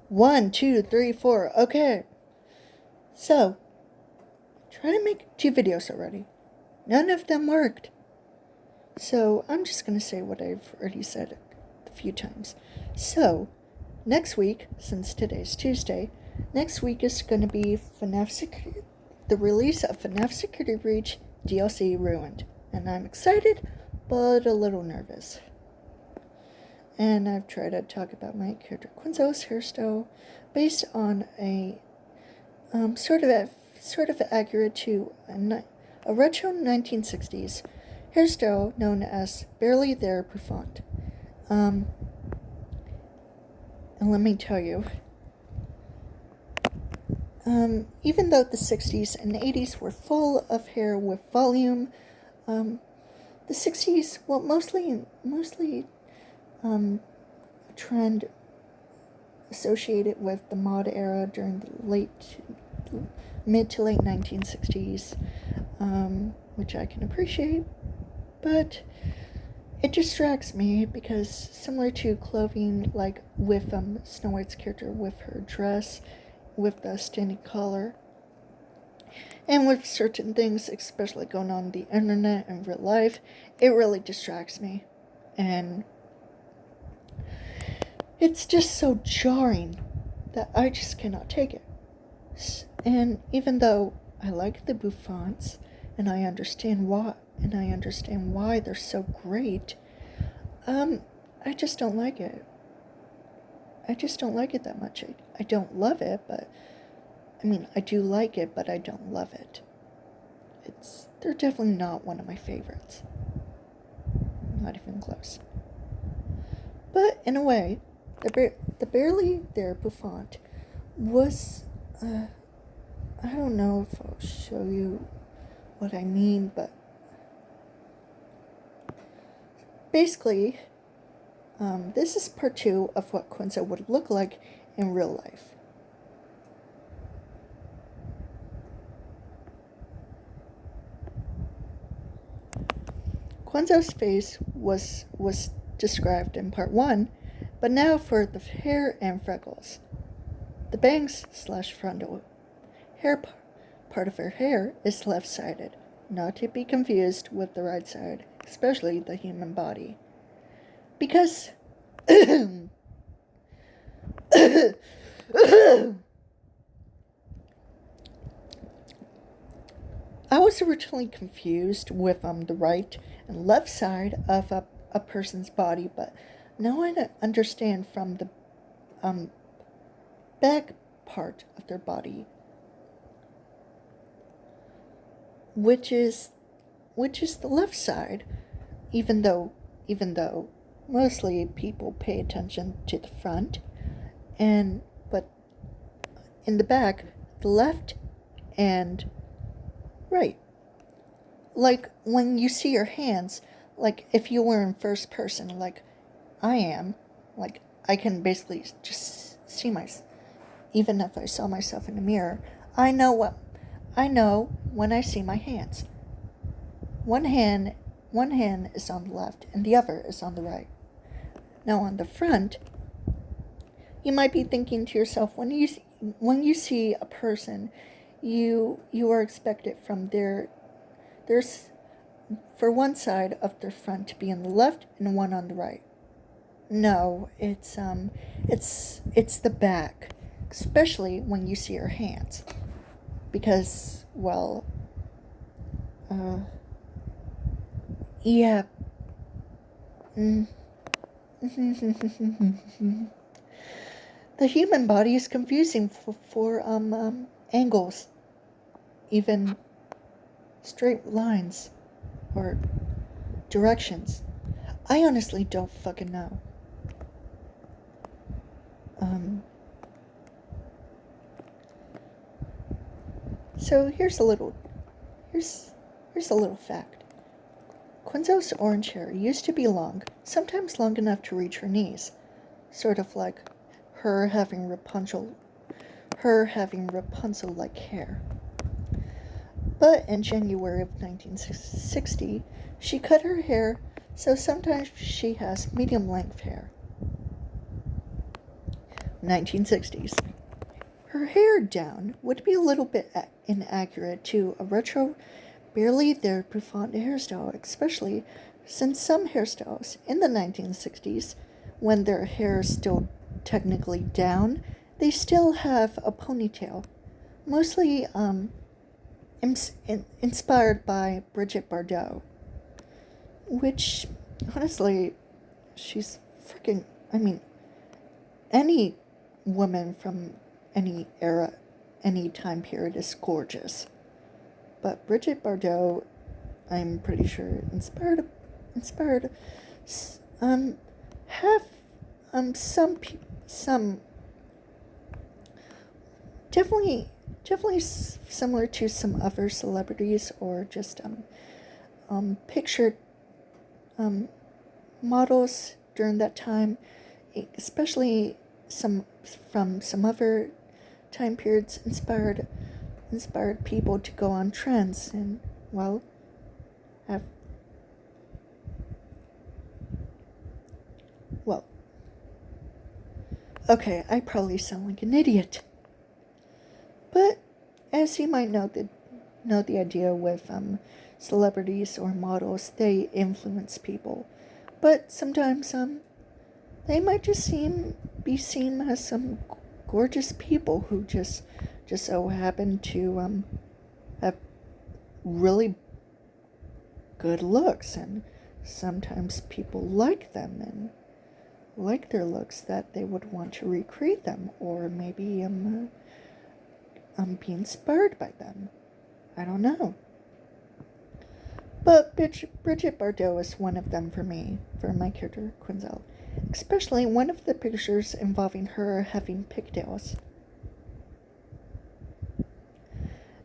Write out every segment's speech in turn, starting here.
1, 2, 3, 4. Okay. So, try to make 2 videos already. None of them worked. So, I'm just going to say what I've already said a few times. So, next week, since today's Tuesday, next week is going to be the release of Fnaf Security Breach DLC Ruined. And I'm excited, but a little nervous. And I've tried to talk about my character Quinnsezl's hairstyle based on a sort of accurate to a retro 1960s hairstyle known as Barely There Bouffant. And let me tell you, even though the 60s and 80s were full of hair with volume, the 60s, well, mostly a trend associated with the mod era during the mid to late 1960s, which I can appreciate, but it distracts me because similar to clothing, like with Snow White's character with her dress, with the standing collar, and with certain things, especially going on the internet and real life, it really distracts me, and it's just so jarring that I just cannot take it. And even though I like the bouffants, and I understand why they're so great, I just don't like it. I just don't like it that much. I don't love it, but I do like it, but I don't love it. They're definitely not one of my favorites. Not even close. But in a way, the Barely There Bouffant was, I don't know if I'll show you what I mean, but basically, this is part 2 of what Quinnsezl would look like in real life. Quinnsezl's face was described in part 1, but now for the hair and freckles. The bangs / frontal hair part of her hair is left-sided, not to be confused with the right side, especially the human body. Because I was originally confused with the right and left side of a person's body, but now I understand from the back part of their body, which is the left side, even though mostly people pay attention to the front, but in the back, the left and right. Like when you see your hands, like if you were in first person, like I am, like I can basically just see myself. Even if I saw myself in the mirror, I know when I see my hands. One hand is on the left and the other is on the right. Now on the front, you might be thinking to yourself, when you see a person, you are expected from there's for one side of their front to be on the left and one on the right. No, it's the back, especially when you see your hands, because yeah. The human body is confusing for angles, even straight lines or directions. I honestly don't fucking know. So here's a little fact. Quinnsezl's orange hair used to be long, sometimes long enough to reach her knees, sort of like her having Rapunzel-like hair. But in January of 1960, she cut her hair, so sometimes she has medium-length hair. 1960s. Her hair down would be a little bit inaccurate to a retro, barely there bouffant hairstyle, especially since some hairstyles in the 1960s, when their hair is still technically down, they still have a ponytail, mostly inspired by Brigitte Bardot, which, honestly, she's freaking, any woman from any era, any time period is gorgeous. But Brigitte Bardot, I'm pretty sure, inspired, have, some, definitely similar to some other celebrities or just, pictured, models during that time, especially from some other time periods, inspired people to go on trends and, well, have, well, okay, I probably sound like an idiot, but as you might know the idea with celebrities or models, they influence people, but sometimes they might just be seen as some gorgeous people who just so happen to have really good looks, and sometimes people like them and like their looks that they would want to recreate them, or maybe be inspired by them. I don't know. But Brigitte Bardot is one of them for me, for my character Quinnsezl. Especially one of the pictures involving her having pigtails.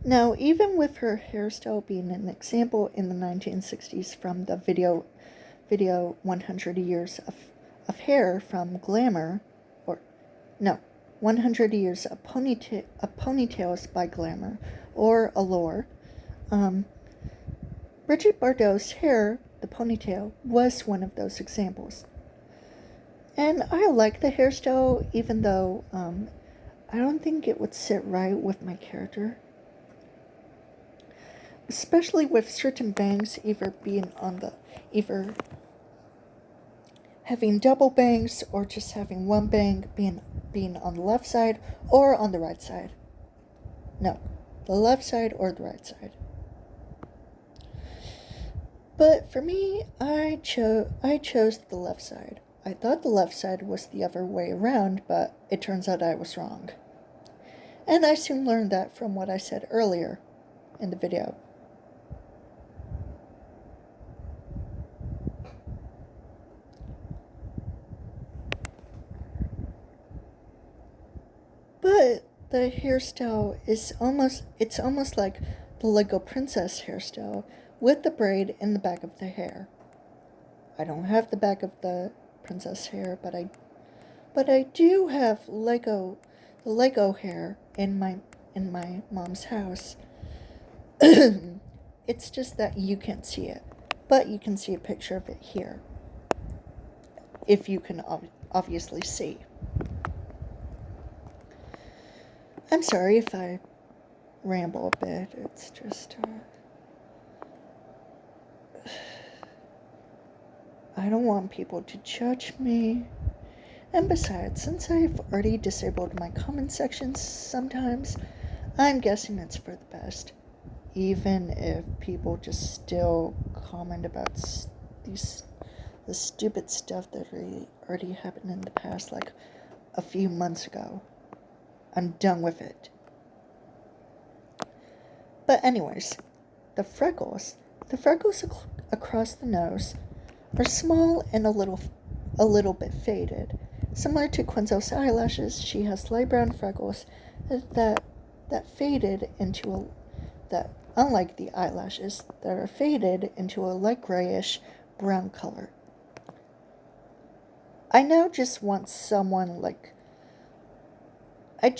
Now, even with her hairstyle being an example in the 1960s from the video 100 Years of Hair from Glamour, 100 Years of Ponytails by Glamour, or Allure, Brigitte Bardot's hair, the ponytail, was one of those examples. And I like the hairstyle, even though I don't think it would sit right with my character. Especially with certain bangs either having double bangs or just having one bang being on the left side or on the right side. No, the left side or the right side. But for me, I chose the left side. I thought the left side was the other way around, but it turns out I was wrong. And I soon learned that from what I said earlier in the video. But the hairstyle is almost like the Lego princess hairstyle with the braid in the back of the hair. I don't have the back of the princess hair, but I do have the Lego hair in my mom's house. It's just that you can't see it, but you can see a picture of it here, if you can obviously see. I'm sorry if I ramble a bit. It's just I don't want people to judge me. And besides, since I've already disabled my comment sections sometimes, I'm guessing it's for the best. Even if people just still comment about the stupid stuff that already happened in the past, like a few months ago. I'm done with it. But anyways, the freckles across the nose are small and a little bit faded. Similar to Quinnsezl's eyelashes, she has light brown freckles that faded into that, unlike the eyelashes, that are faded into a light grayish brown color. I now just want someone I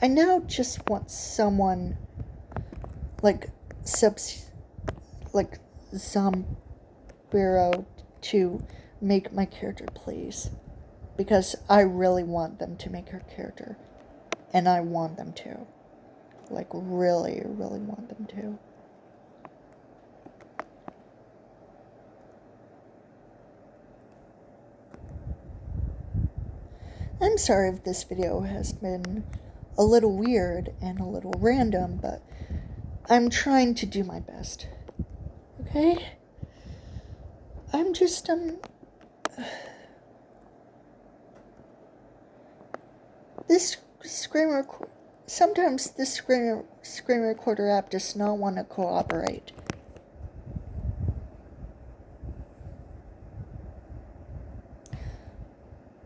now just want someone like Zombiro to make my character, please. because I really want them to make her character. And I want them to. Like, really, really want them to. I'm sorry if this video has been a little weird and a little random, but I'm trying to do my best. Okay? I'm just, this sometimes this screen recorder app does not want to cooperate.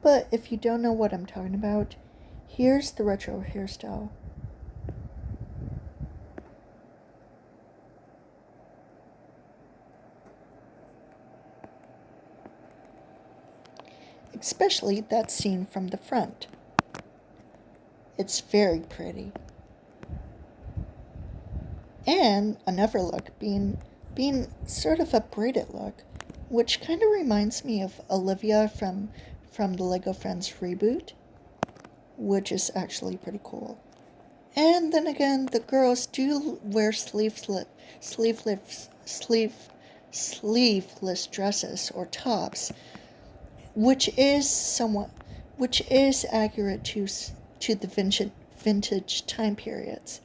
But if you don't know what I'm talking about, here's the retro hairstyle. Especially that scene from the front. It's very pretty. And another look being sort of a braided look, which kind of reminds me of Olivia from the Lego Friends reboot, which is actually pretty cool. And then again, the girls do wear sleeveless dresses or tops, which is accurate to the vintage time periods.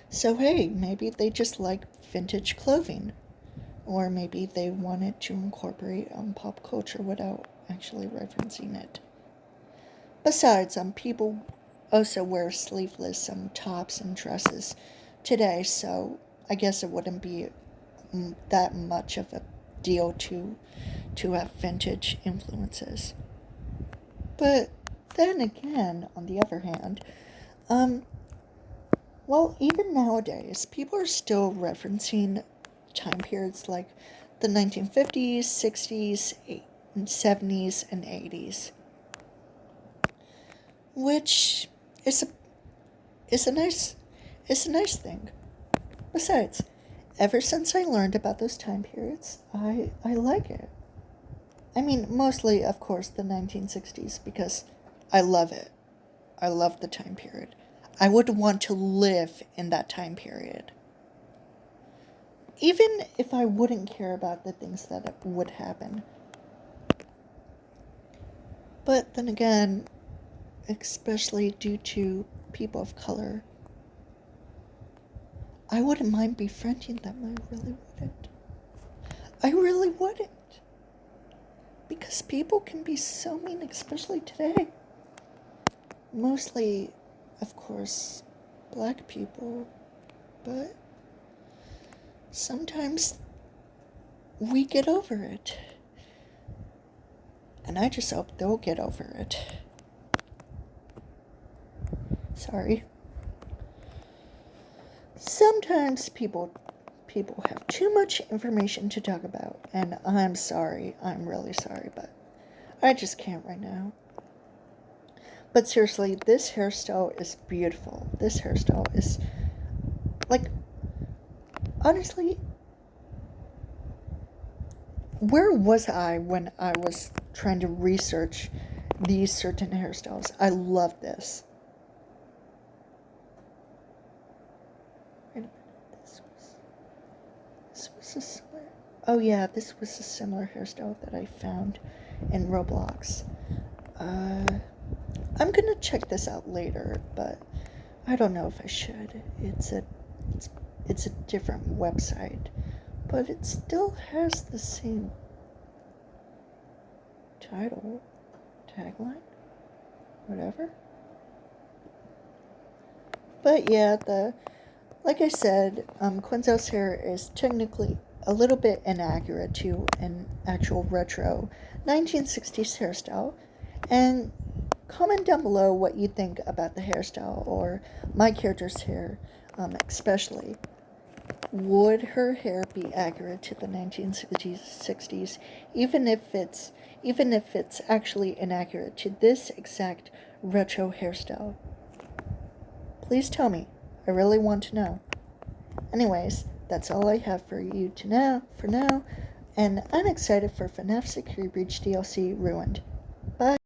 So hey, maybe they just like vintage clothing, or maybe they wanted to incorporate pop culture without actually referencing it. Besides, people also wear sleeveless tops and dresses today, so I guess it wouldn't be that much of a deal to have vintage influences. But then again, on the other hand, well, even nowadays, people are still referencing time periods like the 1950s, 60s, 70s, and 80s, which is a nice thing. Besides, ever since I learned about those time periods, I like it. I mean, mostly, of course, the 1960s, because I love it. I love the time period. I would want to live in that time period. Even if I wouldn't care about the things that would happen. But then again, especially due to people of color, I wouldn't mind befriending them. I really wouldn't. I really wouldn't. Because people can be so mean, especially today. Mostly, of course, black people. But sometimes we get over it. And I just hope they'll get over it. Sorry. Sometimes people have too much information to talk about, and I'm sorry. I'm really sorry, but I just can't right now. But seriously, this hairstyle is beautiful. This hairstyle is, like, honestly, where was I when I was trying to research these certain hairstyles? I love this. Wait a minute, this was a similar, oh yeah, this was a similar hairstyle that I found in Roblox. I'm gonna check this out later, but I don't know if I should. It's a different website, but it still has the same title, tagline, whatever. But yeah, like I said, Quinnsezl's hair is technically a little bit inaccurate to an actual retro 1960s hairstyle, and comment down below what you think about the hairstyle or my character's hair, especially. Would her hair be accurate to the 1960s, even if it's actually inaccurate to this exact retro hairstyle? Please tell me. I really want to know. Anyways, that's all I have for you for now, and I'm excited for Fnaf Security Breach DLC Ruined. Bye.